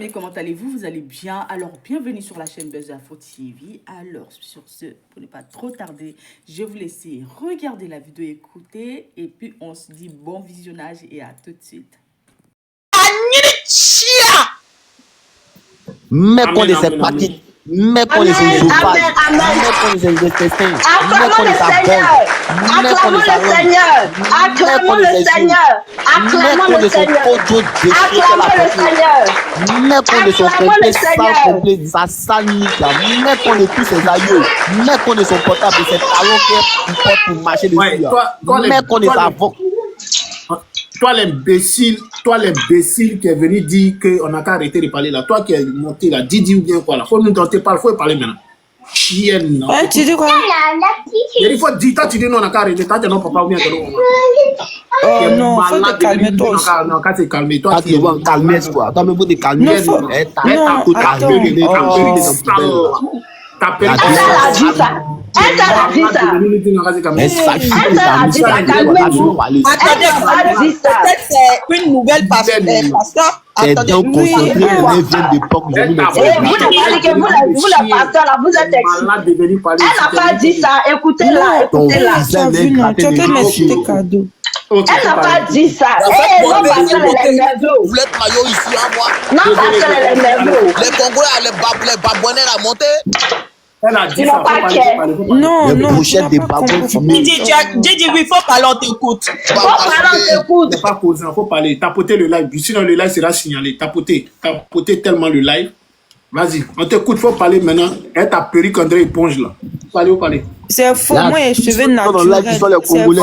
amis, comment allez-vous? Vous allez bien? Alors, bienvenue sur la chaîne Buzz Info TV. Alors, sur ce, pour ne pas trop tarder, je vais vous laisser regarder la vidéo, écouter, et puis on se dit bon visionnage et à tout de suite. Mais qu'on les sait pas qui, mais qu'on les sait pas, mais qu'on les sait intestins, mais qu'on les sait acclamons le Seigneur, acclamons le Seigneur, acclamons le Seigneur, acclamons le Seigneur, mais qu'on les sont complet, sans complet, ça sanique, mais qu'on les tous ses aïeux, mais qu'on les sont portables, c'est talons qui portent pour marcher dessus, mais qu'on les avons. Toi l'imbécile qui est venu dire qu'on n'a qu'à arrêter de parler là. Toi qui es monté là, dis ou bien quoi là. Faut nous tenter pas, faut parler maintenant. Chienne. Ouais, tu dis quoi? Il faut dire, toi tu dis non, on n'a qu'à arrêter. Toi tu non papa ou bien que non. Oh non, faut te calmer toi aussi. Non, quand tu calmer, toi tu es calmer quoi. Toi même pour te calmer. Non, faut... T'as perdu. Elle a dit ça. Elle a dit ça. Peut-être c'est une nouvelle pasteur. C'est donc concentré les viennent d'époque. Vous le pasteur là, vous êtes excité. Elle n'a pas dit ça. Écoutez-la, écoutez-la. Elle n'a pas dit ça. Non, parce qu'elle est nerveuse. Vous êtes maillot ici à moi. Non, parce qu'elle est nerveuse. Les Congolais, les babouanais à monter. Elle a dit ça. Non, non. Didi, oui, il faut parler, on t'écoute. C'est pas causé, il faut parler. Tapoter le live. Sinon, le live sera signalé. Tapoter tellement le live. Vas-y, on t'écoute, il faut parler maintenant. Elle t'a perruque André éponge là. Parlez. C'est faux, moi, les cheveux naturels. Là, ils sont les Congolais.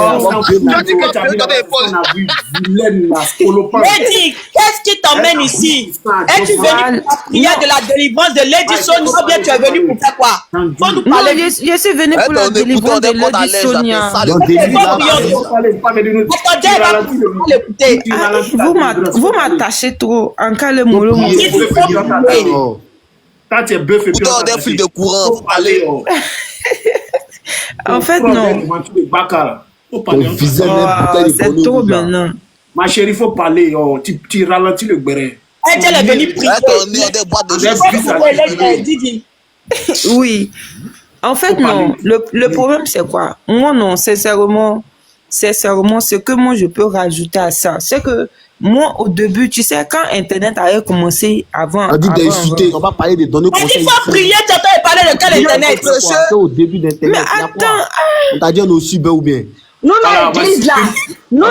Lady, qu'est-ce qui t'emmène ici? Es-tu venu pour la prière de la délivrance de Lady Sonia ou bien tu es venu pour faire quoi? Faut nous parler. Non, je suis venu pour la délivrance de Lady Sonia. Vous m'attachez trop. En cas le molo. Quand tu es bœuf et puis on des fils de courant. Allez. En fait, non. C'est trop maintenant. Ma chérie, il faut parler. Tu ralentis le béret. Elle est venue prier. Oui. En fait, non. Le problème, c'est quoi? Moi, non. Sincèrement, ce que moi, je peux rajouter à ça, c'est que moi, au début, tu sais, quand Internet avait commencé avant... On dit d'insulter, on va parler de donner conseils. Il faut prier, tu entends parler de quel Internet? C'est au début d'Internet. Mais attends... On t'a dit on est au cyber ou bien? Nous, l'église là. Nous,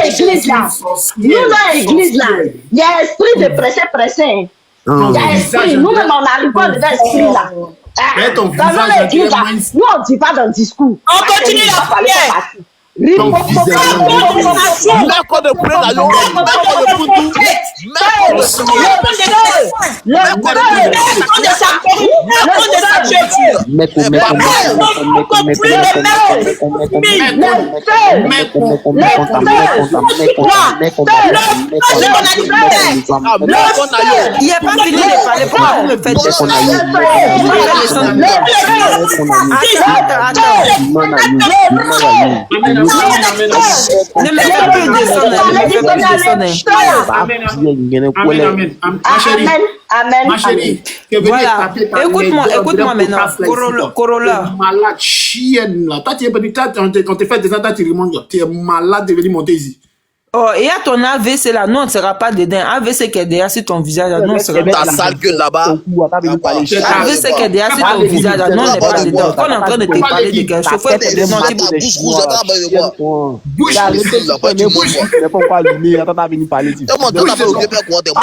l'église là. Il y a esprit de pressé. Il y a esprit. Nous-mêmes, on n'arrive pas de l'esprit là. Dans l'église là, nous, on ne dit pas dans le discours. On continue la prière. Le Ne me fais plus Amen. Ma chérie, voilà. Écoute-moi maintenant. Corolla. Malade, chienne là. Toi, tu es venu, quand tu fais des attaques, tu remontes. Tu es malade de venir monter ici. Oh, et à ton AVC là, non, on ne sera pas dedans. AVC qui est derrière sur ton visage, non, on sera pas dedans. Ta sale gueule là-bas. AVC qui est derrière sur ton visage, non, on n'est pas dedans. Quand on est en train de te parler de quelque chose, il faut être dedans. Bouche rouge, bouche là-bas, tu montes. Tu n'es pas encore allumé, attends, t'as venu parler ici. Comment t'as fait au début quoi? Ton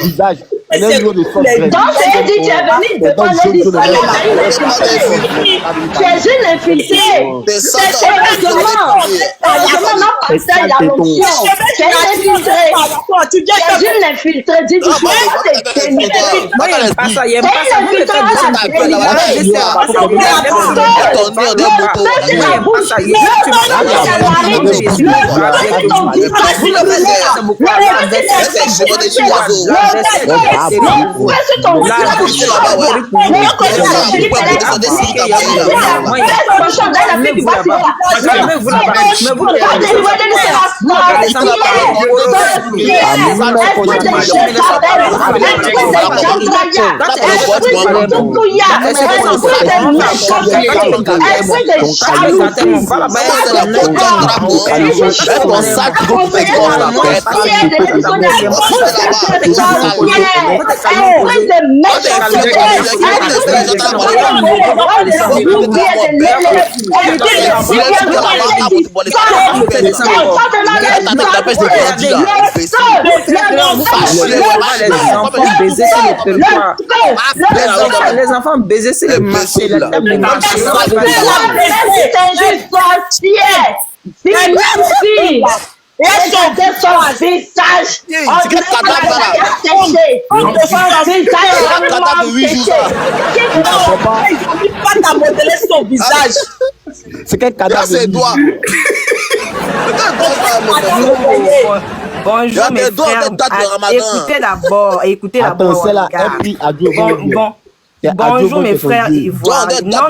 visage. Donc, c'est dit, tu es venu devant les tu es une infiltrée. C'est sérieusement. Non, pas ça, il y a l'option. Tu es infiltrée. Tu es une infiltrée. Dis-tu, c'est une infiltrée. Moi, il n'aime pas ça. Il n'aime pas ça. Vous le faites Les enfants baisés, c'est le marché. C'est quel cadavre? Bonjour mes frères. Écoutez d'abord. Attends, c'est là. Bonjour mes frères ivoiriens. Non.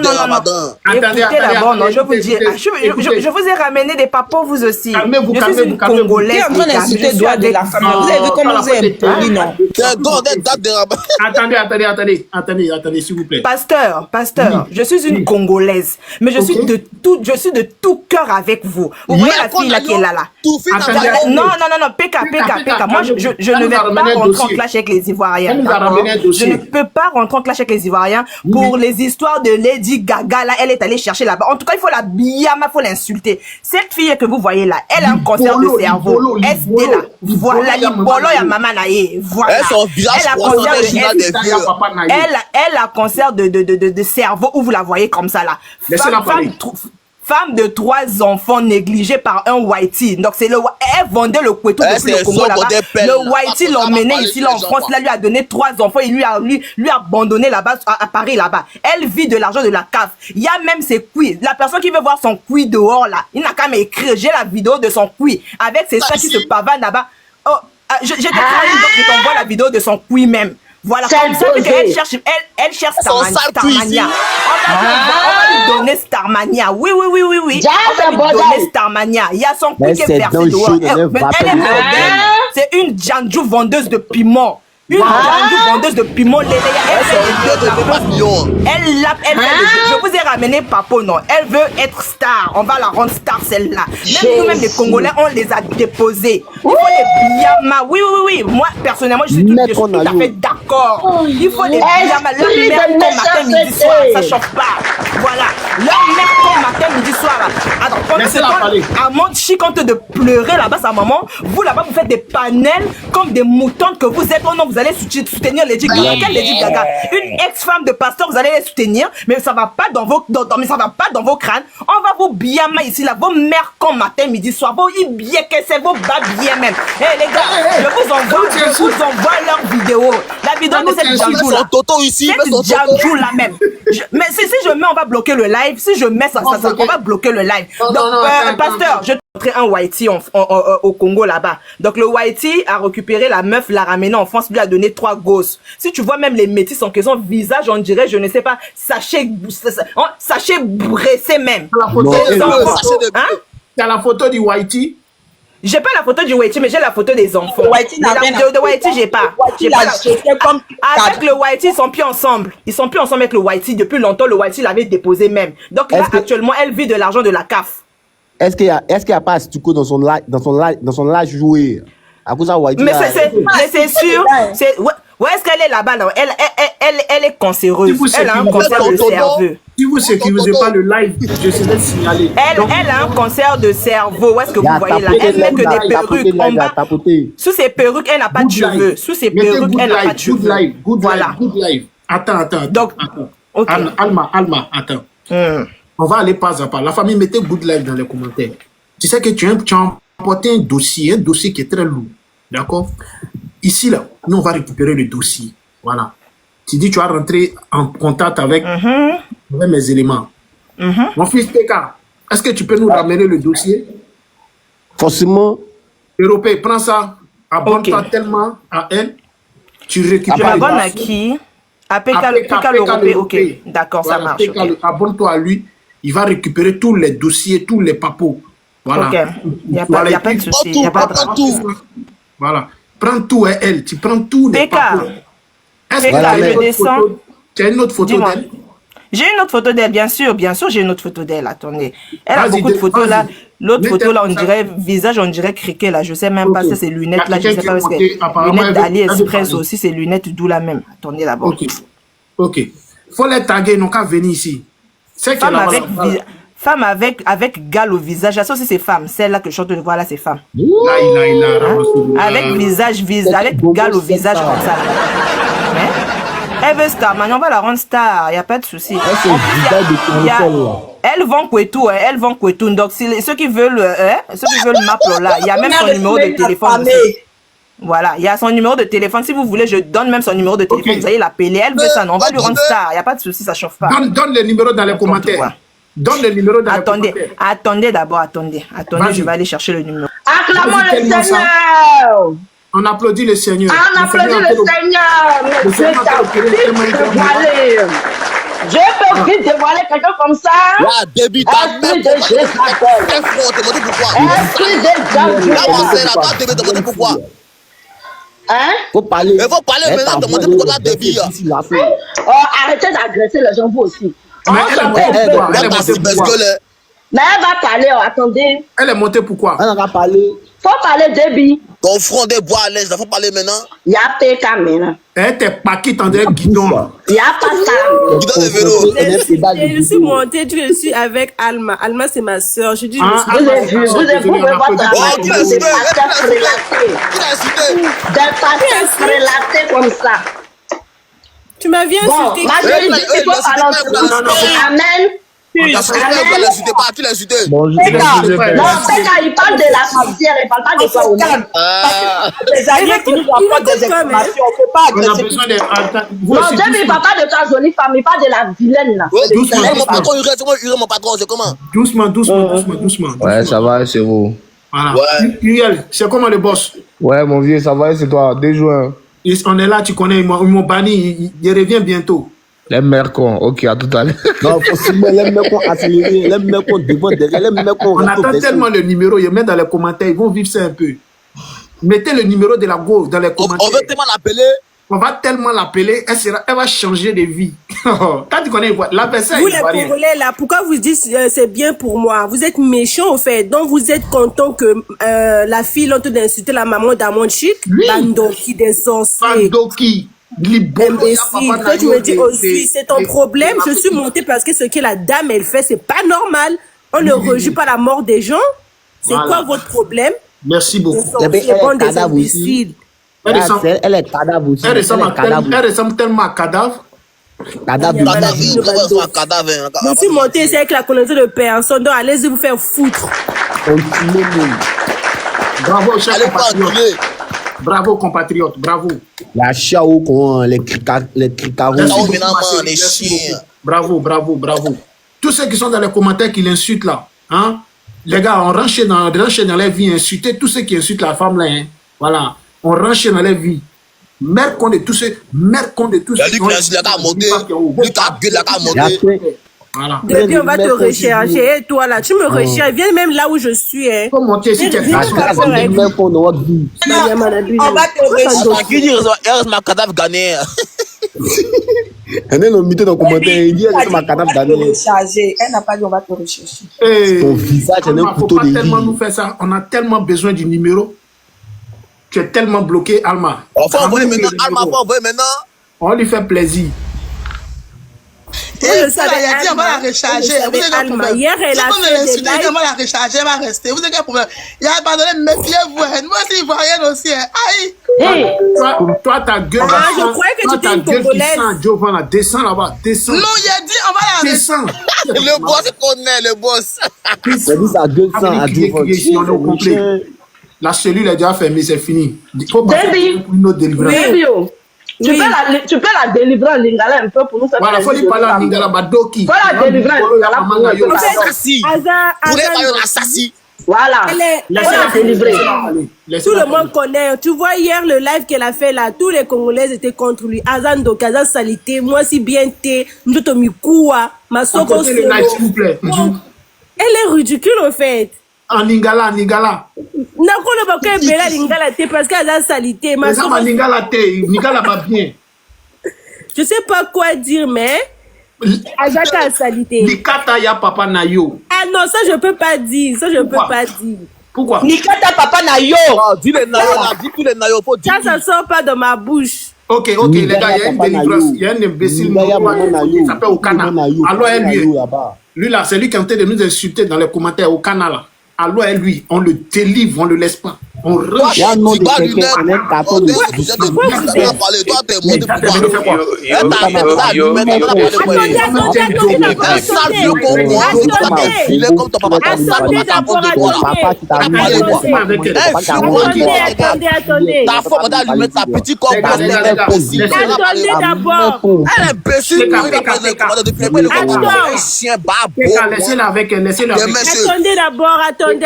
Écoutez d'abord, non, je vous dis, je vous ai ramené des papos vous aussi. Je suis une Congolaise. Qui est en train d'insulter droit de la famille? Vous avez vu comment vous êtes poli, non? Attendez, s'il vous plaît. Pasteur, je suis une Congolaise, mais je suis de tout cœur avec vous. Vous voyez la fille là qui est là. Non, PK. Moi, je ne vais pas rentrer en clash avec les Ivoiriens. Je ne peux pas rentrer en clash avec les Ivoiriens pour les histoires de Lady Gaga. Là, elle est allée chercher là-bas. En tout cas, il faut la biyama, il faut l'insulter. Cette fille que vous voyez là, elle a un cancer de cerveau. SD là. Voilà, l'ibolo ya maman naïe. Voilà. Elle a cancer de cerveau où vous la voyez comme ça là. Femme de 3 enfants négligée par un whitey. Donc c'est elle vendait le couteau depuis le Congo là-bas. Le whitey l'emmenait ici là en France, là lui a donné 3 enfants et lui a abandonné là-bas à Paris là-bas. Elle vit de l'argent de la CAF. Il y a même ses couilles. La personne qui veut voir son couille dehors là, il n'a qu'à m'écrire. J'ai la vidéo de son couille avec ses seins qui se pavanent là-bas. Oh, j'ai des donc je t'envoie la vidéo de son couille même. Voilà, comme ça, elle cherche Starmania. On va lui donner Starmania. Oui. On va lui donner Starmania. Il y a son coup qui est versé dehors. C'est une Djanjou vendeuse de piment. Une vendeuse de piment. Je vous ai ramené Papo, non. Elle veut être star. On va la rendre star, celle-là. Même nous-mêmes, les Congolais, on les a déposés. Il faut les biyama. Oui. Moi, personnellement, je suis tout à fait d'accord. Il faut les biyama. Leur mère, ton matin, midi, soir. Ça chauffe pas. Voilà. Leur mère, ton matin, midi, soir. Alors, pendant ce temps, à Montchi, quand de pleurer là-bas, sa maman, vous là-bas, vous faites des panels comme des moutons que vous êtes. Oh non, vous allez soutenir Lady Gaga. Quelle Lady Gaga? Une ex-femme de pasteur, vous allez les soutenir, mais ça va pas dans vos crânes. On va vous biyama ici là, vos mères comme matin, midi, soir, vos ibiekese, vos babien même. Eh les gars, je vous envoie leur vidéo. La vidéo de cette Djanjou là. Cette Djanjou là même. Mais si je mets, on va bloquer le live. Si je mets ça, on va bloquer le live. Donc, pasteur, je un whitey au Congo là-bas. Donc le whitey a récupéré la meuf, l'a ramené en France, lui a donné 3 gosses. Si tu vois même les métis en question, visage, on dirait, je ne sais pas, sachet bressé même. T'as la photo du whitey? J'ai pas la photo du whitey, mais j'ai la photo des enfants. De whitey, j'ai pas. Avec le whitey, ils sont plus ensemble. Ils sont plus ensemble avec le whitey. Depuis longtemps, le whitey l'avait déposé même. Donc là, actuellement, elle vit de l'argent de la CAF. Est-ce qu'il y a pas Astuko dans son live joué? À cause de mais c'est sûr. Où est-ce qu'elle est là-bas? Elle est cancéreuse. Elle a un cancer de cerveau. Si vous sécurisez pas le live, je serai signalé. Elle a un cancer de cerveau. Où est-ce que vous voyez là? Elle met que des perruques en bas. Sous ses perruques, elle n'a pas de cheveux. Sous ses perruques, elle n'a pas de cheveux. Voilà. Good live. Attends. Donc, Alma, attends. On va aller pas à pas. La famille, mettez good live dans les commentaires. Tu sais que tu as emporté un dossier qui est très lourd. D'accord? Ici, là, nous, on va récupérer le dossier. Voilà. Tu dis, tu vas rentrer en contact avec mes éléments. Mon fils PK, est-ce que tu peux nous ramener le dossier? Forcément. Européen, prends ça. Abonne-toi tellement à elle. Tu récupères. Tu m'abonnes à qui? À PK l'Europé, ok. D'accord, ça marche. Abonne-toi à lui. Il va récupérer tous les dossiers, tous les papos. Voilà. Ok. Il n'y a pas de souci. Il n'y a pas de tout. Voilà. Prends tout, elle. Tu prends tout les PK. papos. PK, je descends. Tu as une autre photo d'elle? J'ai une autre photo d'elle, bien sûr, j'ai une autre photo d'elle, attendez. Elle a beaucoup de photos là. L'autre photo là, on dirait, visage, on dirait criquet là. Je sais même pas si c'est lunettes là, je sais pas parce que lunettes d'AliExpress aussi, c'est lunettes d'où la même. Attendez d'abord. Ok. Faut les taguer, ils n'ont qu'à venir ici. Femme avec gale au visage. Ça aussi, c'est femme. Celle-là que je suis en train de voir là, c'est femme. Avec visage, avec gale au visage comme ça. Elle veut star, maintenant on va la rendre star, il n'y a pas de souci. Elles vont Kwetou, elles vont Kwetou. Donc ceux qui veulent Maplo là, il y a même son numéro de téléphone aussi. Voilà, il y a son numéro de téléphone. Si vous voulez, je donne même son numéro de téléphone. Vous allez l'appeler. Elle veut ça, non, on va lui rendre star. Il n'y a pas de souci, ça chauffe pas. Donne le numéro dans les commentaires. Donne le numéro dans les commentaires. Attendez d'abord, attendez, je vais aller chercher le numéro. Acclamons le Seigneur. On applaudit le Seigneur. On applaudit le Seigneur. Monsieur, t'as vite dévoilé. Je peux vite dévoiler quelqu'un comme ça. Esprit de Jésus. Esprit de Jésus. Pourquoi? Hein? Faut parler. Il faut parler maintenant, demander pourquoi la débit. Arrêtez d'agresser les gens, vous aussi. Mais elle va parler, attendez. Elle est montée pourquoi? Elle va parler. Faut parler débit. Ton front des bois à l'aise, il faut parler maintenant. Il y a PK maintenant. Elle t'es pas qui tendait guidon. Il n'y a pas ça. Guidon de vélo. Je suis montée, je suis avec Alma. Alma, c'est ma soeur. Je dis, vous avez vu, vous avez vu votre travail. Des pasteurs prélatés. Des pasteurs prélatés comme ça. Tu m'as bien insulté. Moi, je dis qu'il faut parler. Amen. Tu l'insultes. Non, PK, il parle de la sorcière, il parle pas de toi. Les alliés qui nous apportent des informations, on ne peut pas agresser. Non, Dieu ne parle pas de ta jolie femme, il parle de la vilaine là. Mon patron, c'est comment? Doucement. Ouais, ça va, c'est vous. Voilà. Uriel, c'est comment le boss? Ouais, mon vieux, ça va, c'est toi. 2 juin. On est là, tu connais, ils m'ont banni, il revient bientôt. Les mercons, ok, à tout à l'heure. Non, forcément, les mercons accélérés, les mercons devant, derrière, les mercons. On attend tellement le numéro, ils mettent dans les commentaires, ils vont vivre ça un peu. Mettez le numéro de la go dans les commentaires. On veut tellement l'appeler. On va tellement l'appeler, elle va changer de vie. Quand tu connais la personne, vous les Congolais là, pourquoi vous dites c'est bien pour moi? Vous êtes méchants au fait, donc vous êtes content que la fille l'ont d'insulter la maman d'Amon Chic, Bandoki des sorciers. Bandoki. Toi, tu me dis aussi, c'est ton problème. Je suis montée parce que ce que la dame, elle fait, c'est pas normal. On ne rejette pas la mort des gens. C'est quoi votre problème? Merci beaucoup. Elle est cadavre aussi. Elle est cadavre aussi. Elle ressemble tellement à cadavre. Je suis montée ici avec la connaissance de personne. Donc, allez-y vous faire foutre. Bravo, cher compatriote. Bravo, compatriote, bravo. La chiao, les cricaros. Les chiens. Bravo. Tous ceux qui sont dans les commentaires qui l'insultent là, hein? Les gars, on rentre dans les vies, insulter tous ceux qui insultent la femme là, hein? Voilà, on rentre dans les vies. Mère con de tous ceux. Voilà. Depuis, on va te rechercher. Toi, là, tu me recherches. Viens même là où je suis. Hein. Faut monter si tu es On va te rechercher. Qui dit ma cadavre gagné? Elle est nommée dans le commentaire. Il dit elle ma cadavre gagné. Elle n'a pas dit on va te rechercher. Ton visage, elle est un couteau de vie. Tellement nous faire ça. On a tellement besoin du numéro. Tu es tellement bloqué, Alma. On va envoyer maintenant. On lui fait plaisir. Et ça, il a dit on va la recharger. Vous avez quel problème? Hier, elle a fait des lives. On va la recharger, elle va rester. Vous avez quel problème? Il a abandonné, méfiez-vous. Moi aussi, ivoirienne aussi. Aïe. Toi, ta gueule. Je croyais que tu étais une Congolaise. Giovanna, descends là-bas, descends. Non, il a dit on va la descends. Le boss connaît, le boss. C'est dit ça, 200 à 10. La cellule est déjà fermée, c'est fini. Il faut passer pour une autre délivrance. Tu peux la délivrer en lingala un peu pour nous faire. Voilà, il faut lui parler en lingala, Badoki. Faut la délivrer en lingala pour nous. Assassin. Vous voulez parler d'un assassin? Voilà. Elle Laissez-la a délivrer. Tout le monde connaît. Tu vois, hier, le live qu'elle a fait là, tous les Congolais étaient contre lui. Azando, Kaza Salité, moi si bien t'es, Mdoto Mikua, Masoko Apportez le live, s'il vous plaît. Elle est ridicule, en fait. En Lingala, Lingala. Nakolo bako bela Lingala te parce qu'elle a Salité. Mais ça, Lingala te, Lingala va bien. Je sais pas quoi dire, mais Azaka a Salité. Nikata ya papa na yo. Ah non, ça je peux pas dire. Ça je peux pas dire. Pourquoi? Nikata papa na yo. Dis les nayo là, dis tous les nayo. Ça sort pas de ma bouche. Ok, les gars, il y a une délivrance. Il y a un imbécile qui s'appelle Okana. Alors, lui là, c'est lui qui est en train de nous insulter dans les commentaires. Okana là. Alors, lui, on le délivre, on le laisse pas. On rush. Il y a un nom de quelqu'un en un carton de Laissez-le avec elle, laissez-le avec elle. Attendez d'abord, attendez.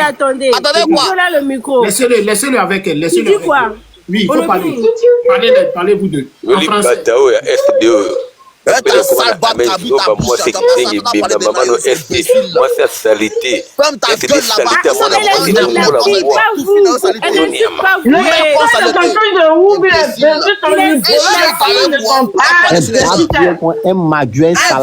Attendez quoi? Voilà le micro. Laissez-le avec elle. Tu dis quoi? Oui, il faut parler. Parlez vous deux. En français. Moi c'est maman no SD moi c'est salité c'est des salités moi Ça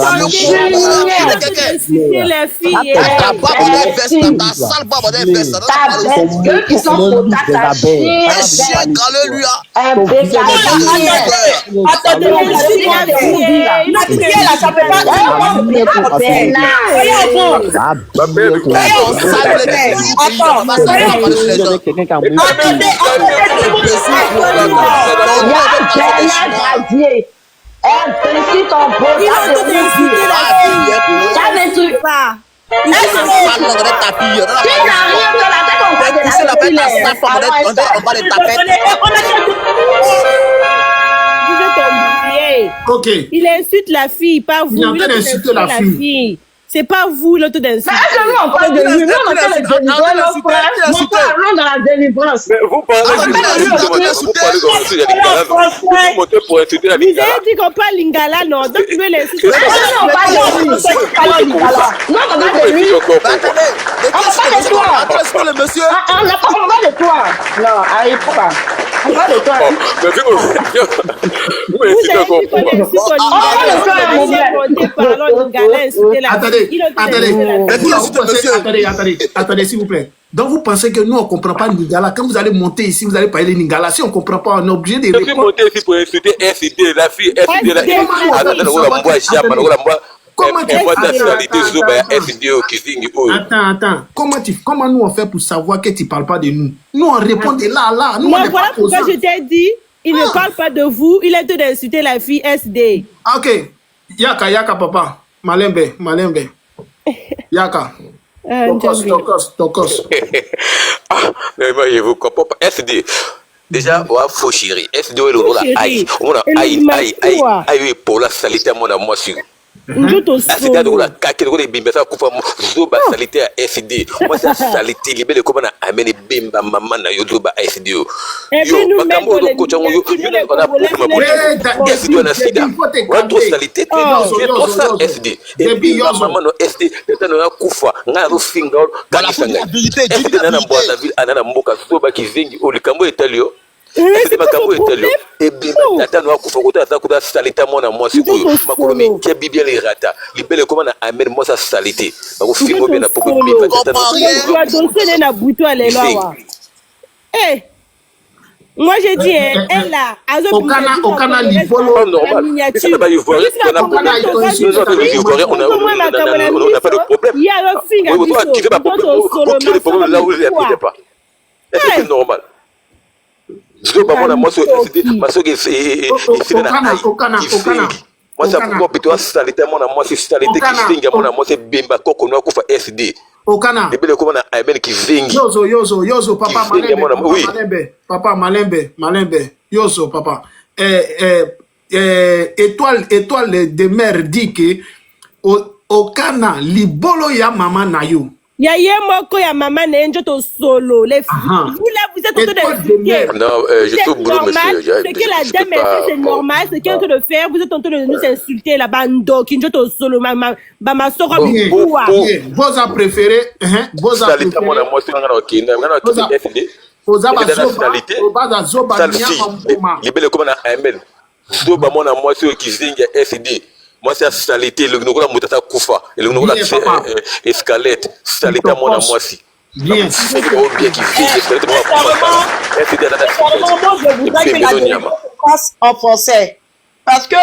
peut pas Ok. Il insulte la fille, pas vous. Il est en train d'insulter la fille. C'est pas vous l'autre d'insulter. Mais est-ce que nous on parle de lui? Nous on parle de délivrer nos frères. Nous parlons dans la délivrance. Mais vous parlez de Vous avez dit qu'on parle lingala, non? Donc tu veux l'insulter. Non, on parle de lui. Non, on parle de lui. On parle de toi. On n'a pas parlé de toi. Non, arrive pas. On parle de toi. Attendez, s'il vous plaît. Donc vous pensez que nous on comprend pas Lingala. Quand vous allez monter ici, vous allez parler Lingala. Si on comprend pas, on est obligé de répondre. Je suis monté ici pour insulter SD, la fille SD. Attends. Comment nous on fait pour savoir que tu parles pas de nous? Nous on répond de là. Nous, moi, voilà pourquoi je t'ai dit, il ne parle pas de vous, il est en train d'insulter la fille SD. Ok. Yaka, papa. Malembe. Yaka. Tokos. Mais moi, je vous comprends pas. SD. Déjà, on a faux chéri. SD, on a aïe. On a aïe pour la salité à mon amour sur. C'est-à-dire que la caque de bimba kufa zoba salité à SD. Moi c'est salité libéré comme on a amené bimba maman na yodoba SD. Yo, makambo do kocha yo on a pour ma SD on a sida. On trop salité, trop ça SD. Et puis maman no SD, tata no kufa nga ro finga kanisa nga. SD na mbota ville anana mboka zoba kizingi olikambo etalio. C'est ma camo etalio. Et bimba tata no kufa kota kuta salité mona moi sikoyo. Makolomi ke bibia les rata. Libéré comment on amène moi sa salité. Ba filmo bien na poko bimba tata. Tu as dansé na buto à l'éloa. Eh. Moi j'ai dit elle là, Okana Libolo normal. C'est pas ivoirien, on a pas de problème. Il y a le finger qui fait pas de problème là où il n'y a pas. Est-ce que c'est normal? Je dois pas moi ma soeur qui fait moi ça pour plutôt salité moi c'est salité qui singa moi c'est bimba koko no kufa SD. Okana. Debele comment na amen qui vingi. Yozo papa Malembe. Yozo papa. Étoile de mer dit que Okana libolo ya mama na yo. Yaya Moko, ya maman, Nenjoto solo. Les filles, vous là, vous êtes en train d'insulter. Non, je suis au boulot, monsieur. Ce que la dame a fait, c'est normal. Ce qu'elle est en train de faire, vous êtes en train de nous insulter, la bando, Kinjoto solo, ma sora, Vos a préféré, vos a préféré. Moi, c'est la salité, le Nogola Moutata Koufa, et le Nogola Escalette, salité à moi aussi. Bien. C'est bien qui vit, escalette, moi, je voudrais que la délivrance se fasse en français. Parce que,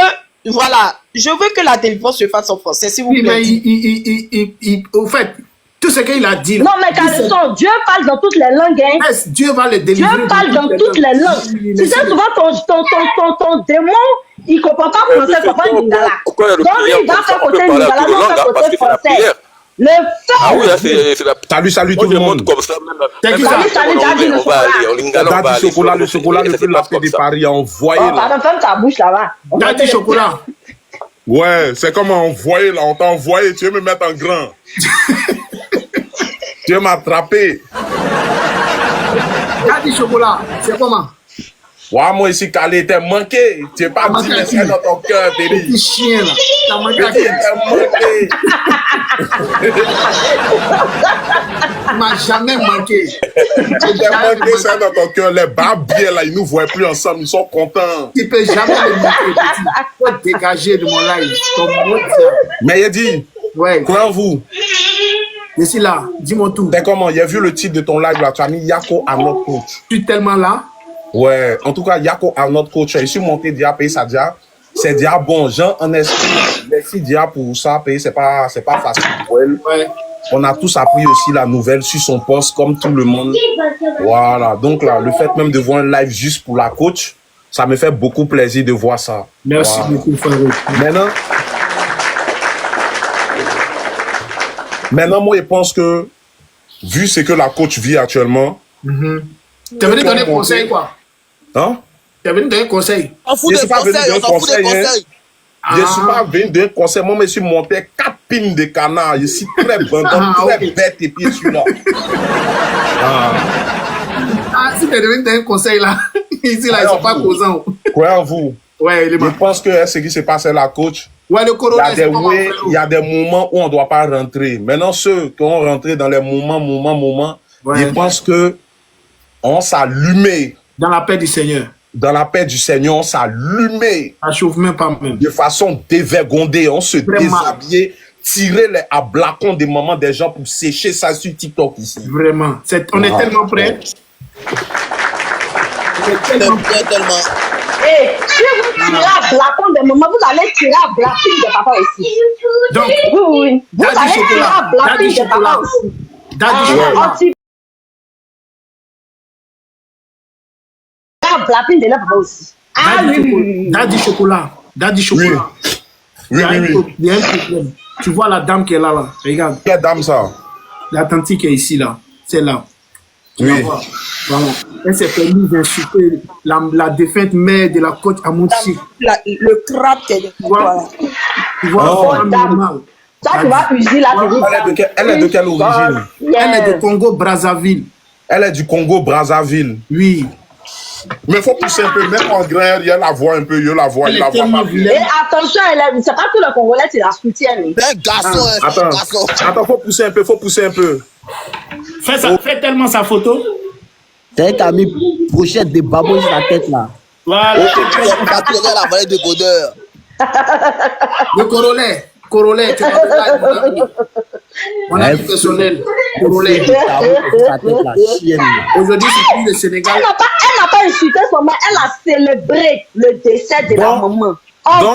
voilà, je veux que la délivrance se fasse en français, s'il vous plaît. Mais au fait, tout ce qu'il a dit. Non, mais Caleçon, Dieu parle dans toutes les langues. Hein. Dieu va le délivrer. Dieu parle dans toutes les langues. Tu sais, souvent, ton démon, il ne comprend pas français, il comprend Lingala. Donc, il va faire côté Lingala, non faire côté français. Le fait. Ah oui, c'est la. Salut tout le monde. Comme ça, salut, Daddy, le chocolat. Le chocolat le plus lapé de Paris, envoyé là. Pardon, ferme ta bouche là-bas. Daddy chocolat. Ouais, c'est comme envoyé là, on t'a envoyé, tu veux me mettre en grand. Tu veux m'attraper. Daddy chocolat, c'est comment? Ouais, moi ici, Calé, t'es manqué. Tu n'es pas dit, mais c'est dans ton cœur, t'es dit. Petit chien là. T'as manqué. Tu m'as jamais manqué. Tu t'es manqué, c'est dans ton cœur. Les barbiers là, ils nous voient plus ensemble, ils sont contents. Tu peux jamais me manquer. Tu peux dégager de mon live. Mais il dit, ouais. Quoi vous? Je suis là, dis-moi tout. C'est comment? Il a vu le titre de ton live là, tu as mis Yako à notre coach. Tu es tellement là? Ouais, en tout cas, Yako à notre coach. Je suis monté déjà payer ça déjà. C'est déjà bon, Jean en esprit. Merci déjà pour ça, payer, c'est pas facile pour elle. Ouais. On a tous appris aussi la nouvelle sur son poste, comme tout le monde. Voilà, donc là, le fait même de voir un live juste pour la coach, ça me fait beaucoup plaisir de voir ça. Merci beaucoup, frère. Maintenant, moi, je pense que, vu ce que la coach vit actuellement, tu es venu donner conseil, quoi? Hein? Tu es venu donner conseil? On fout des conseils, on s'en fout des conseils. Je ne suis pas venu donner conseil. Moi, je suis monté 4 pines de canard. Je suis très bon, très bête et puis celui-là. Si tu es venu donner conseil, là, ici, là, ils ne sont pas causants. Croyez-vous? Ouais, je pense que ce qui se passe à la coach, ouais, le corona, il y a des moments où on ne doit pas rentrer. Maintenant, ceux qui ont rentré dans les moments, ouais. Je pense que on s'allumait. Dans la paix du Seigneur. Dans la paix du Seigneur, on s'allumait. Ça chauffe même pas même. De façon dévergondée, on se déshabillait, tirer les ablacons des mamans des gens pour sécher ça sur TikTok ici. Vraiment. On est tellement prêts. Tellement. Et si vous tirez à blacon des mamans, vous allez tirer à blacking de papa aussi. Donc, oui. Vous allez tirer à blacking de papa aussi. Daddy chocolat. Blacking de la papa aussi. Ah oui. Daddy chocolat. Daddy chocolat. Oui. Il y a un problème. Tu vois la dame qui est là, là. Regarde. Quelle dame ça? La tante qui est ici, là. C'est là. Oui. Voilà. Elle s'est permis d'insulter la défunte mère de la côte à Montsi. Le crabe qui est de toi. Tu vois, ça, tu vas user la Elle est de quelle origine? Elle est de Congo-Brazzaville. Elle est du Congo-Brazzaville. Oui. Mais il faut pousser un peu, même en grain, il y a la voix un peu, il y a la voix, il la voix pas. Et attention, c'est pas tout le Congolais qui la soutiennent. Attends, faut pousser un peu. Fais tellement sa photo. C'est qu'à mis pochette de babou sur la tête là. Voilà. La vallée de Godeur. Le Corolet, tu on a du personnel. Corolet. Aujourd'hui, c'est plus le Sénégal. Elle n'a pas insulté son mari, elle a célébré le décès de la maman.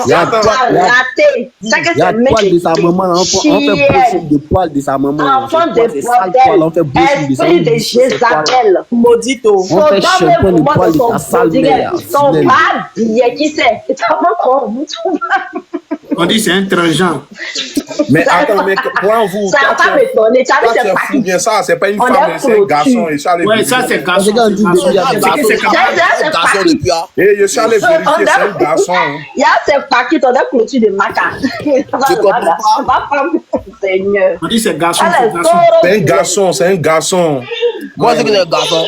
Il y a raté. Il y a poil de sa maman. On fait pochette de poil de sa maman. Enfant de bordel. Esprit de Jézabel. Maudito. On fait shampoing de poil de sa sale mère. Son bad, qui sait. On dit c'est un transgenre. Mais attends, mais pour vous, ça va pas m'étonner. Tu as vu, c'est pas bien ça, c'est pas une femme, c'est un garçon. Et ça, ouais, ça c'est garçon. Et je suis allé vérifier, c'est un garçon. Il y a ces paquets, on a clôture de maca. Seigneur. On dit c'est garçon. C'est un garçon, c'est un garçon. Moi, c'est que c'est un garçon.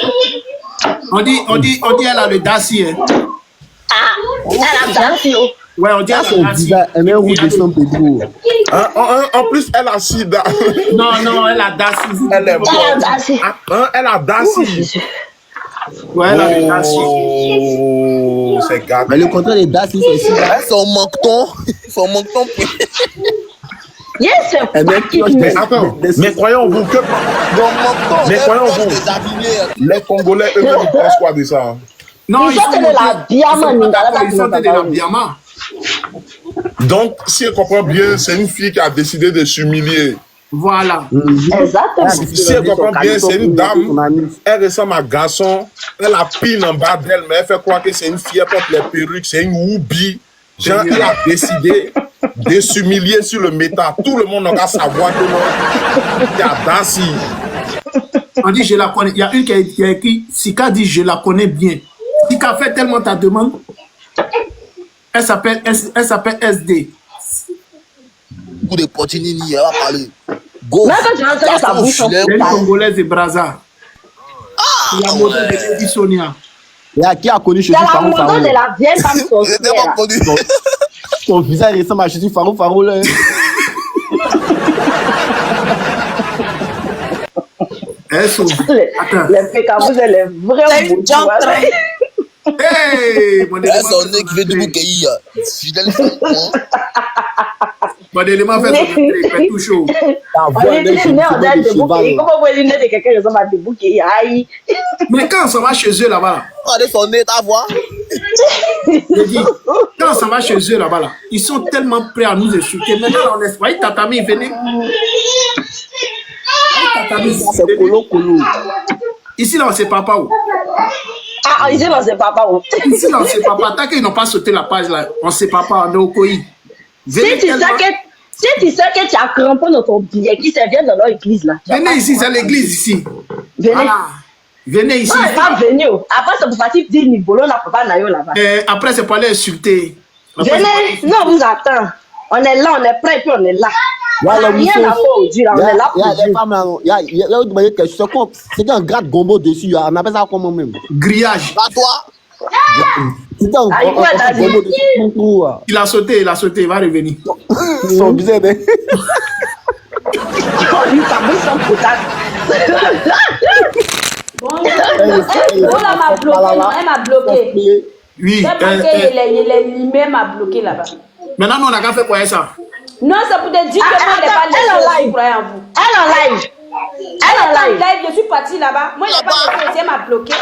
On dit elle a le Daci. Ah, elle a Daci. Ouais, on dit elle a Daci. Elle est où de son pédro. En plus, elle a sida. Non, elle a Daci. Elle est Daci. Elle a Daci. Ouais, elle a le Daci. Oh, c'est gâté. Mais le contraire des Daci, c'est sida. Son manqueton. Yes, mais attends, mais croyons-vous que... Mais croyons-vous, les Congolais, eux, ils pensent quoi de ça? Non, ils sont de la Biama. Ils sont de la Biama. Donc, si je comprends bien, c'est une fille qui a décidé de s'humilier. Voilà. Exactement. Si je comprends bien, c'est une dame, elle ressemble à un garçon, elle a pine en bas d'elle, mais elle fait croire que c'est une fille, elle porte les perruques, c'est une woubi. Genre, elle a décidé de s'humilier sur le métal. Tout le monde va savoir que il y a Daci. On dit je la connais. Il y a une qui a écrit, Sika dit je la connais bien. Sika fait tellement ta demande. Elle s'appelle SD. Coup de Potinini, elle va parler. Go. Mais quand tu entends sa bouche, elle est congolaise de Brazza. La modèle de Lady Sonia. Et à qui a connu chez la modèle de la vieille femme sorcière. Ton visage ressemble à Chéti Faro là. Les pécabous, elle est vraiment hey, c'est son nez qui fait du bouquet. Fidèle. Mon élément fait son entrée, il fait tout chaud. On est né en date de bouquet. Comment vous voyez le nez de quelqu'un qui ressemble à des bouquets? Aïe. Mais quand on s'en va chez eux là-bas, regardez son nez, ta voix. Quand on s'en va chez eux là-bas, là, ils sont tellement prêts à nous insulter. Maintenant, on est. Voyez, Tatami, venez. C'est colo. Ici, là, on sait pas où. Ah, ici, on sait pas où. Ici, là, on sait pas. Tant qu'ils n'ont pas sauté la page, là, on sait pas, on est au Koyi. Si tu sais que tu as crampé dans ton billet, qui se vient dans leur église, là. Venez ici, c'est l'église ici. Venez. Voilà. Venez ici. Non, pas venir. Après, c'est pour partir dire Nibolo, on n'a pas là-bas. Après, c'est pour aller insulter. Venez. Non, on vous attend. On est là, on est prêt, puis on est là. On n'a rien à faire aujourd'hui, là. On est là pour Dieu. C'est un grade gombo dessus. On appelle ça comment même? Grillage. À toi. Il a sauté, il va revenir. Son bizarre, hein? Lui, ça bouge son potage. Elle m'a bloqué. Oui. Il est mimé, m'a bloqué là-bas. Maintenant, on a qu'à faire quoi ça? Non, c'est pour te dire que moi, je n'ai pas laissé aussi croire en vous. Elle en live. Elle en live. Je suis partie là-bas. Moi, je n'ai pas laissé, elle m'a bloqué.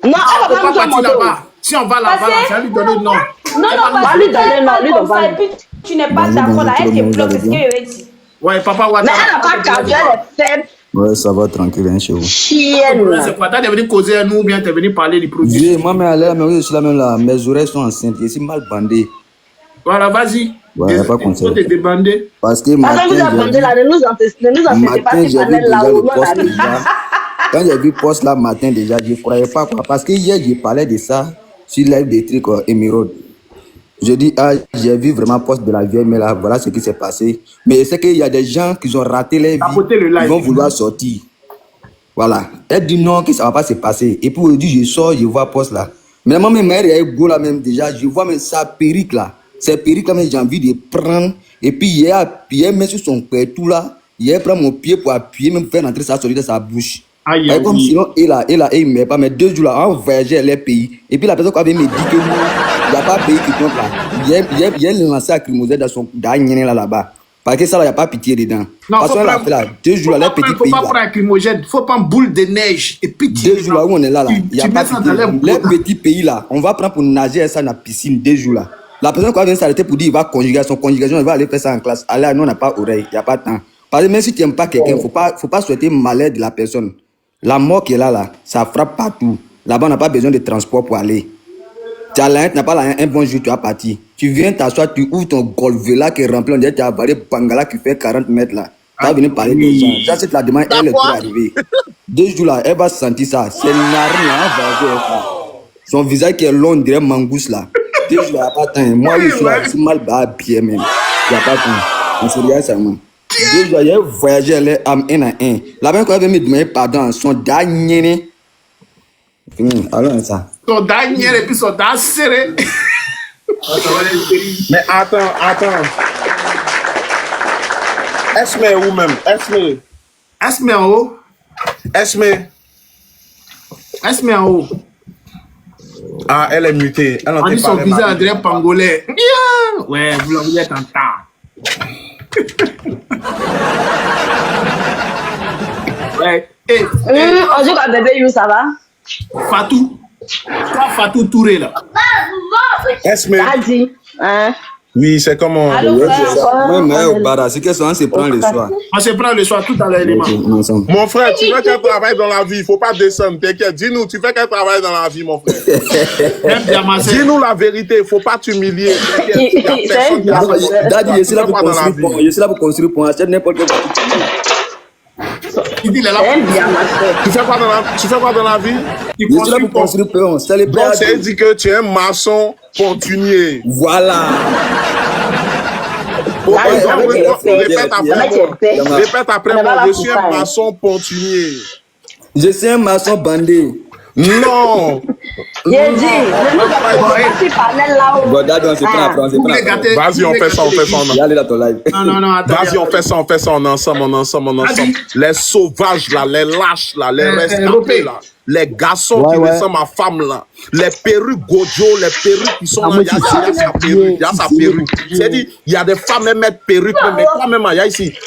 Non, elle va pas partir là-bas. Si on va là-bas, ça va lui donner le nom. Non, parce que comme ça, et puis tu n'es pas d'accord là, elle te bloque, c'est ce que je dit. Ouais, papa, mais elle n'a pas capté, elle est faible. Ouais, ça va tranquille, hein, chez vous. Chienne. C'est quoi? T'es venu causer à nous ou bien t'es venu parler du produit? Oui, moi, mais je suis là même là. Mes oreilles sont enceintes, je suis mal bandé. Voilà, vas-y. Ouais, il n'y a pas conseil. Te débander. Parce que vous abandonnez là, ne nous empêchez pas de parler là-haut. Quand j'ai vu poste là matin déjà, je ne croyais pas quoi. Parce que hier, je parlais de ça sur l'aide des trucs émeraudes. Je dis, j'ai vu vraiment poste de la vieille, mais là, voilà ce qui s'est passé. Mais c'est qu'il y a des gens qui ont raté leur vie, ils vont vouloir sortir. Voilà. Elle dit non, que ça ne va pas se passer. Et puis aujourd'hui, je sors, je vois poste là. Mais moi, même mère, elle est beau là même déjà, je vois même sa perruque là. Cette perruque là, j'ai envie de prendre. Et puis, il met sur son père tout là. Il prend mon pied pour appuyer, même faire entrer sa solide dans sa bouche. Et comme sinon, il ne met pas. Mais 2 jours là, on voyageait les pays. Et puis la personne qui avait me dit que il n'y a pas de pays qui compte là. Il a lancé à Crimosette dans son dernier là-bas. Parce que ça, il n'y a pas pitié dedans. Non, parce qu'on l'a fait là, 2 jours là, les petits pays. Il ne faut pas prendre un Crimosette, il faut prendre boule de neige et pitié. 2 jours là où on est là, il n'y a pas pitié. Les petits pays là, on va prendre pour nager ça dans la piscine 2 jours là. La personne qui va venir s'arrêter pour dire il va conjuguer son conjugation, il va aller faire ça en classe. Allez, nous on n'a pas oreille, il n'y a pas de temps. Parce que même si tu n'aimes pas quelqu'un, il ne faut pas souhaiter malheur de la personne. La mort qui est là, ça frappe partout. Là-bas, on n'a pas besoin de transport pour aller. Tu as la haine, tu n'as pas la haine, un bon jour, tu vas partir. Tu viens t'asseoir, tu ouvres ton golf là qui est rempli, on dirait que tu as avalé Bangala qui fait 40 mètres là. Tu vas venir parler des gens. Ça, c'est la demande, elle est trop arrivée. 2 jours là, elle va sentir ça. C'est narine là, son visage qui est long, on dirait mangousse là. 2 jours là, il n'y a pas de temps. Moi, je suis là, je suis mal bien même. Il n'y a pas de temps. On se regarde seulement. 2 jours, il a voyagé, elle est âme 1 à 1. Là-bas, quand elle veut me demander pardon, son dernier. Alors, ça. Son dernier et puis son dernier serré. Mais attends. Esme est où même? Esme en haut. Esme en haut. Ah, elle est mutée. Elle on dit son visage André Pangolais. Ouais, vous êtes en tas. Ouais. On dit que bébé You, ça va? Fatou. Toi, Fatou Touré là. Esme. Vas-y. Hein? Oui, c'est comment? Moi, mais au bar, c'est qu'est-ce qu'on se prend le soir. On se prend le soir tout à l'élément. Mon frère, tu veux qu'elle travaille dans la vie, il ne faut pas descendre, t'inquiète. Dis-nous, tu fais qu'elle travaille dans la vie, mon frère. Dis-nous la vérité, il ne faut pas t'humilier. Daddy, je suis là pour construire pour. Je suis là pour construire pour acheter n'importe quoi. Il dit, il est là. Tu fais quoi dans la vie? Je suis là pour construire pour. C'est dit que tu es un maçon pontunier. Voilà. Répète après moi, je suis un maçon pontunier. Je suis un maçon bandé. Non. J'ai dit, Vas-y, on fait ça. Non, vas-y, on fait ça, on ensemble. Les sauvages là, les lâches là, les rescapés là, les garçons qui ressemblent à femme là, les perruques Gojo, les perruques qui sont là, il y a sa perruque. C'est-à-dire, il y a des femmes qui mettent perruque, mais quand même, il y a ici.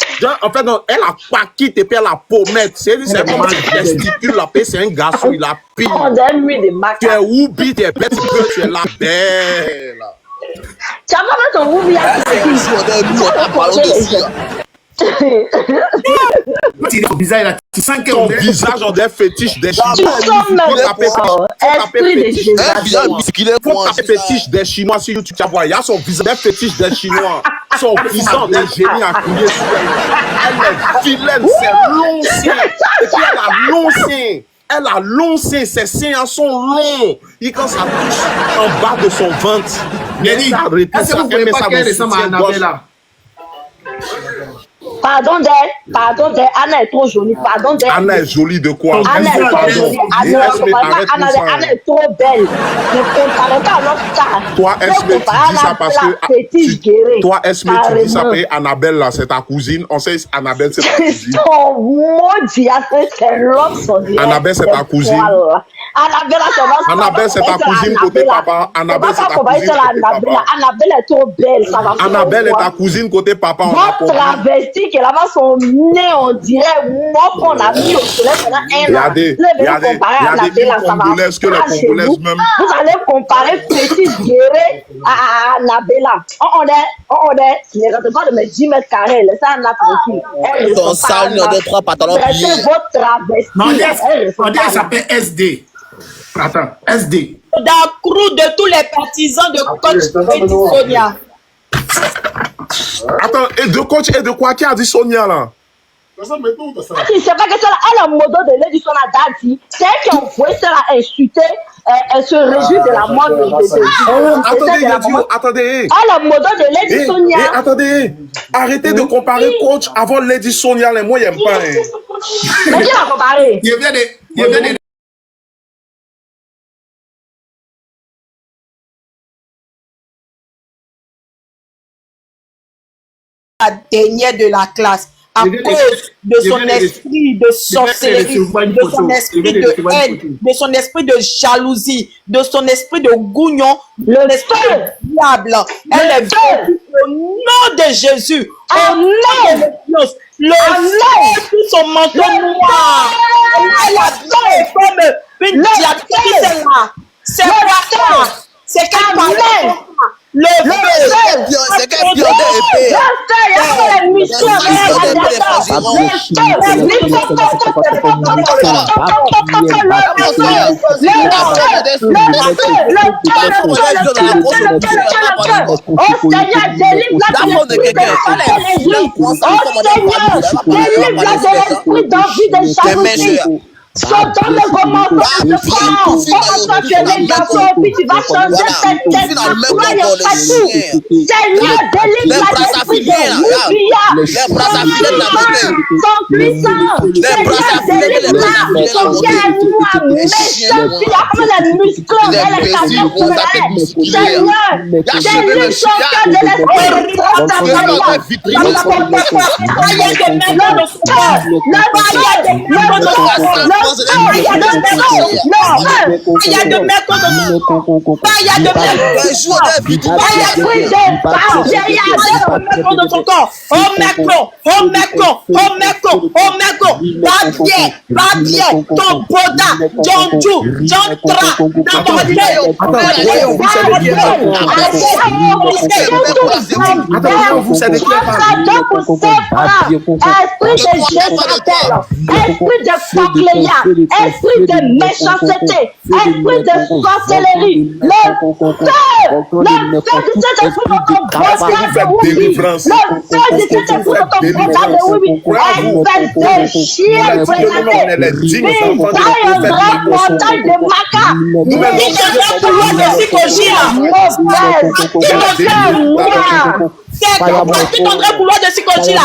En fait, elle a pas quitté et puis elle a pommette. C'est comme si elle gesticule la paix, c'est un garçon, il a pire. Tu es Woubi, tu es bête, tu es la belle. Tu as pas fait ton Woubi Ton visage, ton visage en des fétiches des Chinois. Faut taper fétiche des Chinois sur YouTube. Tu vois, il y a son visage des fétiches des Chinois. Son visage des génies à couler sur elle. Elle est vilaine, c'est long sein. Et puis elle a long sein. Elle a long sein, ses seins sont longs. Et quand ça touche en bas de son ventre, est-ce que vous ne voulez pas qu'elle ressemble à Annabella? Pardon d'elle, Anna est trop jolie. Pardon d'elle. Anna est jolie de quoi? Anna est trop jolie. Anna est trop belle. Ne comparez pas à notre cas. Toi, Esme, tu dis ça parce que. Toi, Esme, tu dis ça parce que Annabelle, là, c'est ta cousine. On sait Annabelle, c'est ta cousine. Ton maudit, c'est l'autre. Annabelle, c'est ta cousine. Annabelle, c'est ta cousine côté papa. Annabelle, c'est ta cousine côté papa. Annabelle est trop belle. Annabelle est ta cousine côté papa. Votre travesti qui est là-bas, son nez, on dirait moi qu'on a mis au soleil pendant un an. Il y a des Congolaises que les Congolaises même. Vous allez comparer Petite Guéré à Annabella. On est, ne restez pas de mes 10 mètres carrés, laissez Anna tranquille. Ton sale, on a 2-3 pantalons pliés. Votre travesti. Non, on dit qu'elle s'appelle SD. Attends, SD. Dans le crew de tous les partisans de coach Petit Sonia. Attends, et de coach et de quoi qui a dit Sonia là? C'est pas que ça, elle a un mot de Lady Sonia Dadi. C'est elle qui a envoyé ça à insulter. Elle se réjouit de la mort de Attendez. Elle a un mot de Lady Sonia. Attendez, arrêtez de comparer coach avant Lady Sonia. Moi, j'aime pas. Mais qui l'a comparé? Il vient de la dernière de la classe à cause de son esprit de sorcellerie, de son esprit de haine, de son esprit de jalousie, de son esprit de gougnon, le esprit de diable. Elle est venue au nom de Jésus, au nom de Dieu. Le sang sur son manteau noir. Elle a donné comme une diatrice là. C'est quoi ça? C'est qu'elle parlait Le feu, c'est quel pion d'épée. Le feu, il y a les muscles, Sodome et Gomorrhe, comment toi tu es né garçon et puis tu vas changer cette tête, croyant pas tout. Seigneur, délivre l'esprit de Oubia, son puissant. Seigneur, délivre son cœur noir, méchant, puis après les muscles, elle est tendue pour elle. Seigneur, délivre son cœur de l'esprit esprit de méchanceté, esprit de sorcellerie, le feu du Saint-Esprit dans ton brossard de Woubi, le feu du Saint-Esprit dans ton brossard de Woubi, espèce de chien présenté, taille montagne de Maca, c'est quoi tu t'endrais pour de psychologie là?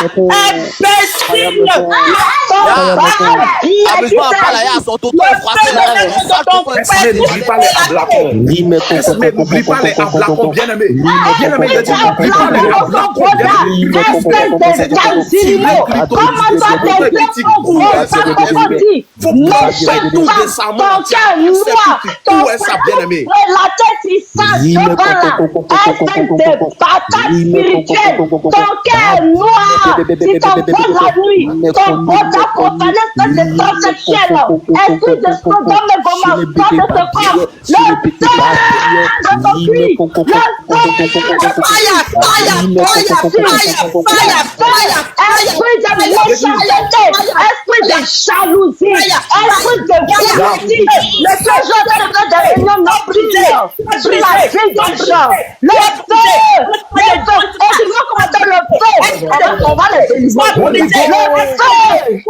Imbécile! N'oublie pas les ablacons, bien-aimés. Bien-aimés, n'oublie pas les ablacons, comment toi t'es gros, faut pas tout récemment. La tête il sent espèce de patate spirituelle, ton cœur noir, si ton bon la nuit, ton bon ta profanée, espèce de transsexuel, esprit de Sodome et Gomorrhe, sort de ce corps, le feu de ton puits, le esprit de méchanceté, esprit de jalousie, esprit de violence, le feu de réunion nocturne, sur la vie des gens, le feu, et tu vois comment dans le feu, on va les délivrer, le feu,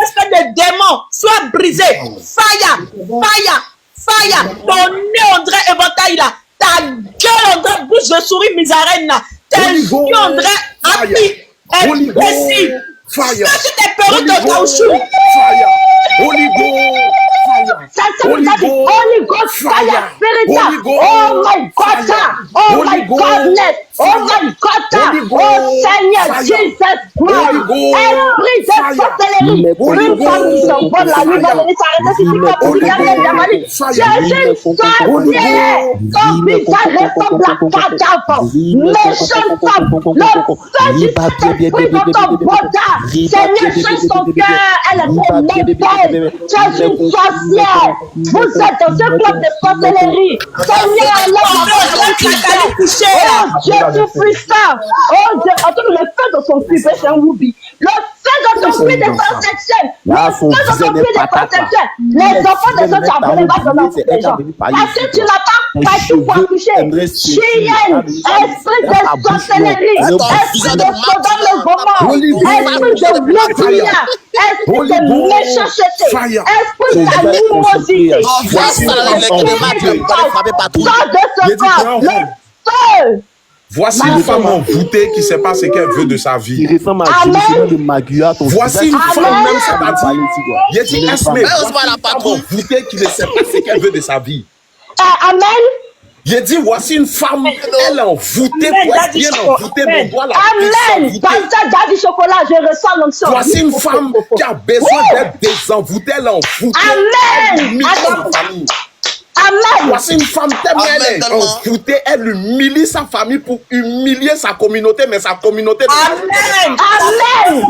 espèce de démon, soit brisé, fire, ton nez on dirait éventail là, ta gueule on dirait bouche de souris misarène là, tes yeux on dirait happy, imbécile, fire, tes perruques de caoutchouc, Holy Ghost fire, spirit, oh my God, oh my godness, oh my God, oh Seigneur Jesus Christ, esprit de sorcellerie, une femme qui s'envole la nuit va venir s'arrêter si tu vas pour regarder la maladie. Jésus sorcier, ton visage ressemble à cadavre, méchante femme, le feu du Saint-Esprit dans ton bordard, Seigneur change ton cœur, elle est métaise, tu es une sorcière, vous êtes dans ce club de sorcellerie, Seigneur, oh Dieu tout puissant, oh Dieu, entends le feu dans son puits, c'est un Woubi, le feu dans son puits des transsexuels, le feu dans son puits des transsexuels, les enfants des autres abonnés vont donner des gens, parce que tu n'as pas tout pour accoucher, chienne, esprit de sorcellerie, esprit de Sodome et Gomorre, esprit de Woubi, esprit de méchanceté, esprit d'animosité, voici une femme envoûtée qui ne sait pas ce qu'elle veut de sa vie. Voici une femme même, c'est-à-dire, la patronne envoûtée qui ne sait pas ce qu'elle veut de sa vie. Amen. J'ai dit, voici une femme, elle est envoûtée, pour être bien envoûtée, mais doit la Amen. Pasteur Daddy Chocolat, je reçois l'onction. Voici une femme qui a besoin d'être désenvoûtée, elle est envoûtée. Amen. Amen. Voici une femme tellement elle est envoûtée, elle humilie sa famille pour humilier sa communauté, mais sa communauté... Amen. Amen.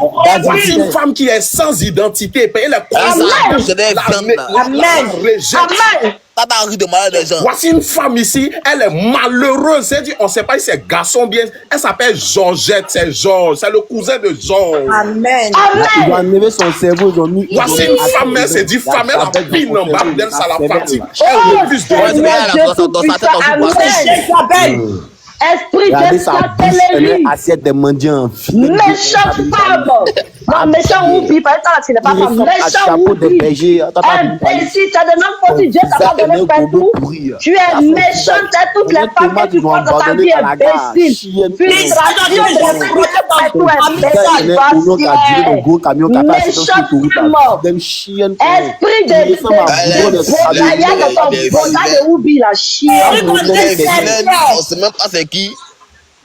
Voici une femme qui est sans identité, elle est Amen. Amen. T'as envie de marier des gens. Voici une femme ici, elle est malheureuse. C'est-à-dire, on ne sait pas si c'est garçon bien. Elle s'appelle Georgette, c'est Georges. C'est le cousin de Georges. Amen. Ils ont enlevé son cerveau, ils ont mis. Voici une femme, elle s'est dit femme, elle a pine en bas d'elle, ça la fatigue. Elle refuse de Esprit de sorcellerie. Assiette des mendiants. Méchant femme. Non, méchant oublie. Par exemple, tu n'es pas femme. Méchant oublie. Imbécile, tu as des noms pour Dieu t'a pas donné partout. Tu es méchante à toutes les femmes que tu crois dans ta vie, imbécile. Frustration, je sais partout, imbécile. Méchant femme. Esprit de Bodaya dans ton Bodaya de oublie la chienne. On sait même pas c'est qui.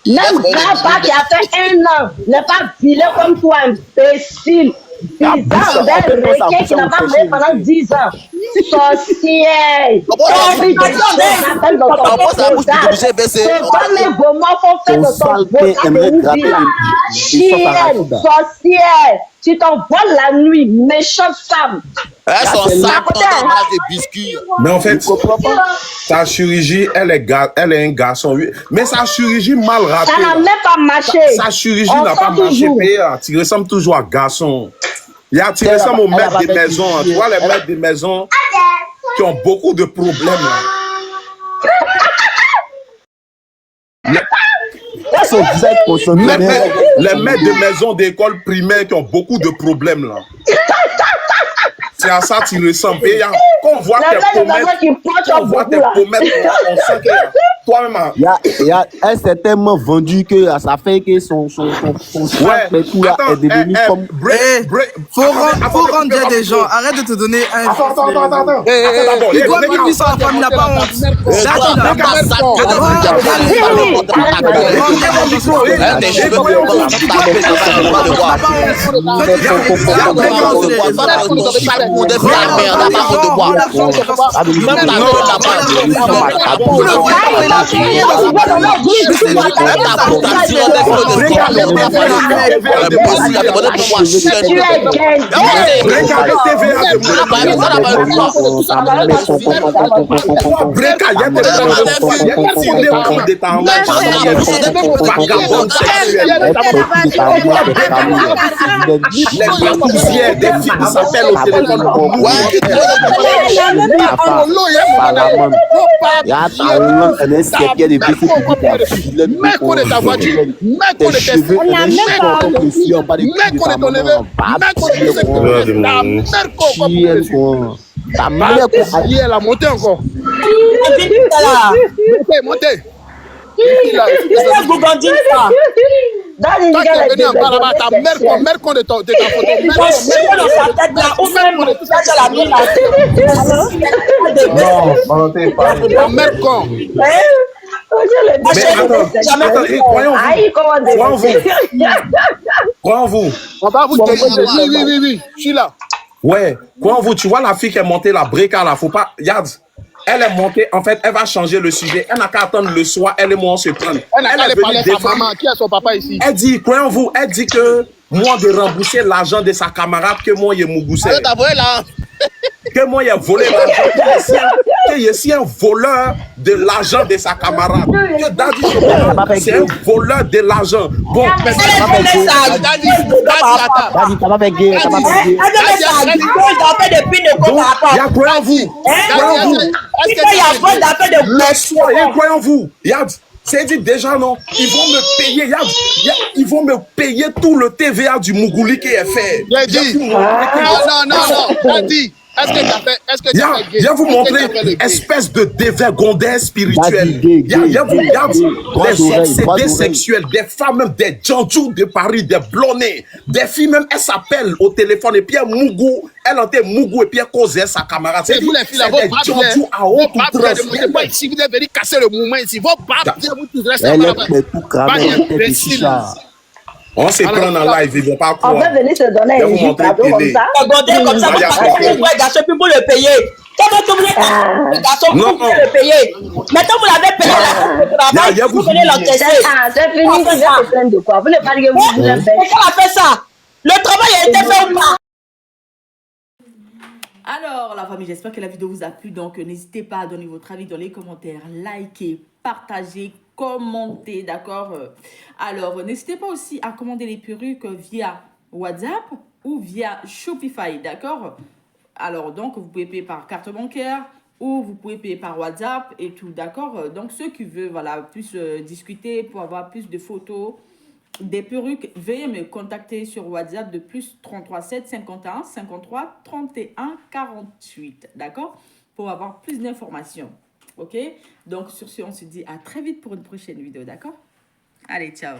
Même Grandpa qui a fait 1 an n'est pas vilain comme toi, imbécile. 10 ans d'un requin qui n'a pas mangé pendant 10 ans. Sorcière. Esprit de Satan dans ton Bodaya. C'est comme les gommons font faire dans ton Bodaya de oublie la chienne. Sorcière. Tu t'envoles la nuit, méchante femme. Elles sont sacs dans des biscuits. Mais en fait, sa chirurgie, elle est un garçon. Mais sa chirurgie mal ratée. Ça n'a même pas marché. Sa chirurgie n'a pas marché. Tu ressembles toujours à garçon. Tu ressembles aux maîtres des maisons. Tu vois les maîtres des maisons qui ont beaucoup de problèmes. Les maîtres de maison d'école primaire qui ont beaucoup de problèmes là. C'est à ça que tu ressembles. Et quand on voit tes pommettes, on sent que toi-même. Elle s'est tellement vendue que ça fait que son choix est devenu comme. Faut rendre des gens. Arrête de te donner un. Attends. Il doit vivre sans femme, il n'a pas honte. Elle a monté encore. Montez. Toi qui es venu en bas là-bas, ta mère con de ta photo. Ta mère con. Croyons vous. On va vous dire. Oui, je suis là. Ouais, croyons vous, tu vois la fille qui est montée la brica là, faut pas. Regarde. Elle est montée, en fait, elle va changer le sujet. Elle n'a qu'à attendre le soir, elle et moi on se prend. Elle n'a qu'à aller parler à sa maman, qui a son papa ici. Elle dit, croyons-vous, elle dit que moi de rembourser l'argent de sa camarade, que moi il est mougoussé. Elle t'a volé là. Que moi il a volé l'argent, qu'il est un voleur de l'argent de sa camarade. Que Daddy c'est un voleur de l'argent. Bon, mais c'est pas croyons-vous, c'est dit déjà non, ils vont me payer, ils vont me payer tout le TVA du Mougouli qui est fait. Non, Daddy. Est-ce que tu as fait? Viens vous montrer espèce de dévergondeur spirituel. Viens vous regarder des obsédés sexuels, des femmes même, des djandjous de Paris, des blonnés, des filles même, elles s'appellent au téléphone et puis Mougou, elle entend Mougou et puis elle cause sa camarade. C'est vous les filles là, vos djandjous à haute outrance. Si vous devez casser le mouvement ici, vos papes, vous tous restez là. On se prend en live, ils vont pas croire. On va venir te donner un jus cadeau comme ça. Comme ça, vous passez les garçons pour le payer. Comment vous voulez les garçons pour le payer? Maintenant, vous l'avez payé là. Vous venez l'encaisser. C'est fini, vous êtes plein de quoi? Vous ne parlez que vous avez fait. Pourquoi on a fait ça? Le travail a été fait ou pas? Alors, la famille, j'espère que la vidéo vous a plu. Donc, n'hésitez pas à donner votre avis dans les commentaires, liker, partager, commenter, d'accord? Alors, n'hésitez pas aussi à commander les perruques via WhatsApp ou via Shopify, d'accord? Alors, donc, vous pouvez payer par carte bancaire ou vous pouvez payer par WhatsApp et tout, d'accord? Donc, ceux qui veulent, voilà, plus discuter pour avoir plus de photos des perruques, veuillez me contacter sur WhatsApp de plus 33 7 51 53 31 48, d'accord? Pour avoir plus d'informations, ok? Donc, sur ce, on se dit à très vite pour une prochaine vidéo, d'accord? Allez, ciao!